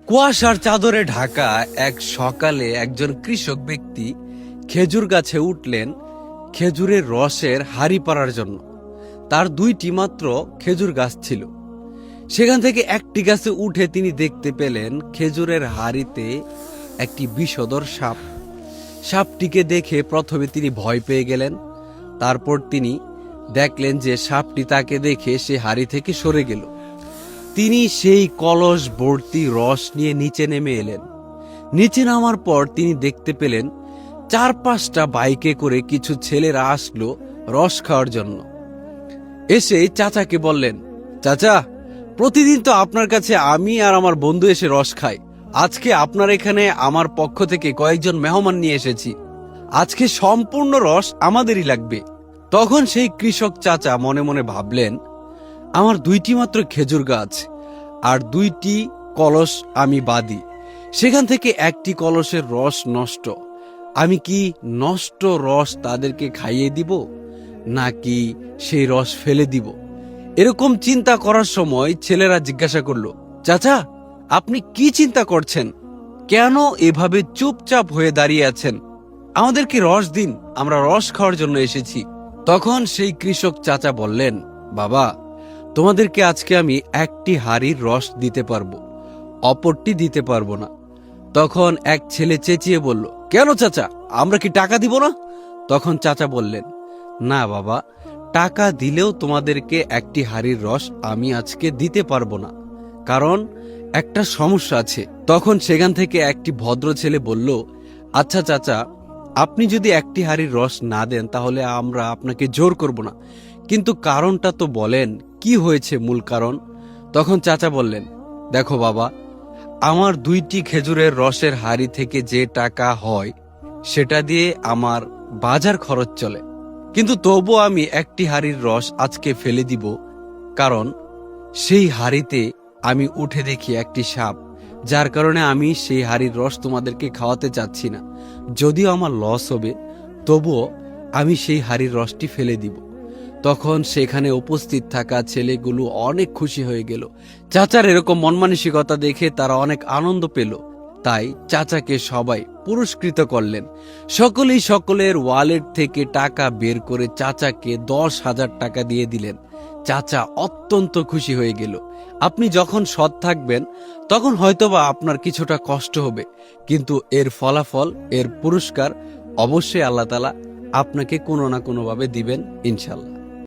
কুয়াশার চাদরে ঢাকা এক সকালে একজন কৃষক ব্যক্তি খেজুর গাছে উঠলেন খেজুরের রসের হাঁড়ি পাড়ার জন্য। তার দুইটি মাত্র খেজুর গাছ ছিল। সেখান থেকে একটি গাছে উঠে তিনি দেখতে পেলেন খেজুরের হাঁড়িতে একটি বিষধর সাপ। সাপটিকে দেখে প্রথমে তিনি ভয় পেয়ে গেলেন। তারপর তিনি দেখলেন যে সাপটি তাকে দেখে সে হাঁড়ি থেকে সরে গেল। তিনি সেই কলস ভর্তি রস নিয়ে নিচে নেমে এলেন। নিচে নামার পর তিনি দেখতে পেলেন 4-5টা বাইকে করে কিছু ছেলেরা আসলো রস খাওয়ার জন্য। এসে চাচাকে বললেন, চাচা, প্রতিদিন তো আপনার কাছে আমি আর আমার বন্ধু এসে রস খাই। আজকে আপনার এখানে আমার পক্ষ থেকে কয়েকজন মেহমান নিয়ে এসেছি। আজকে সম্পূর্ণ রস আমাদেরই লাগবে। তখন সেই কৃষক চাচা মনে মনে ভাবলেন, আমার দুইটি মাত্র খেজুর গাছ আর দুইটি কলস আমি বাদি, সেখান থেকে একটি কলসের রস নষ্ট। আমি কি নষ্ট রস তাদেরকে খাইয়ে দিব, নাকি সেই রস ফেলে দিব? এরকম চিন্তা করার সময় ছেলেরা জিজ্ঞাসা করলো, চাচা, আপনি কি চিন্তা করছেন? কেন এভাবে চুপচাপ হয়ে দাঁড়িয়ে আছেন? আমাদেরকে রস দিন, আমরা রস খাওয়ার জন্য এসেছি। তখন সেই কৃষক চাচা বললেন, বাবা, তোমাদেরকে আজকে আমি একটি হাঁড়ির রস দিতে পারবো, অপরটি দিতে পারবো না। তখন এক ছেলে চেঁচিয়ে বলল, কেন চাচা, আমরা কি টাকা দিব না? তখন চাচা বললেন, না বাবা, টাকা দিলেও তোমাদেরকে একটি হাঁড়ির রস আমি আজকে দিতে পারবো না, কারণ একটা সমস্যা আছে। তখন সেখান থেকে একটি ভদ্র ছেলে বলল, আচ্ছা চাচা, আপনি যদি একটি হাঁড়ির রস না দেন তাহলে আমরা আপনাকে জোর করব না, কিন্তু কারণটা তো বলেন, কি হয়েছে মূল কারণ? তখন চাচা বললেন, দেখো বাবা, আমার দুইটি খেজুরের রসের হাঁড়ি থেকে যে টাকা হয় সেটা দিয়ে আমার বাজার খরচ চলে, কিন্তু তবুও আমি একটি হাঁড়ির রস আজকে ফেলে দিব, কারণ সেই হাঁড়িতে আমি উঠে দেখি একটি সাপ, যার কারণে আমি সেই হাঁড়ির রস তোমাদেরকে খাওয়াতে চাচ্ছি না। যদিও আমার লস হবে, তবুও আমি সেই হাঁড়ির রসটি ফেলে দিব। তখন সেখানে উপস্থিত থাকা ছেলেগুলো অনেক খুশি হয়ে গেল। চাচার এরকম মন মানসিকতা দেখে তারা অনেক আনন্দ পেল। তাই চাচাকে সবাই পুরস্কৃত করলেন। সকলেই সকলের ওয়ালেট থেকে টাকা বের করে চাচাকে 10,000 টাকা দিয়ে দিলেন। চাচা অত্যন্ত খুশি হয়ে গেল। আপনি যখন সৎ থাকবেন তখন হয়তোবা আপনার কিছুটা কষ্ট হবে, কিন্তু এর ফলাফল, এর পুরস্কার অবশ্যই আল্লাহ তাআলা আপনাকে কোনো না কোনোভাবে দিবেন ইনশাল্লাহ।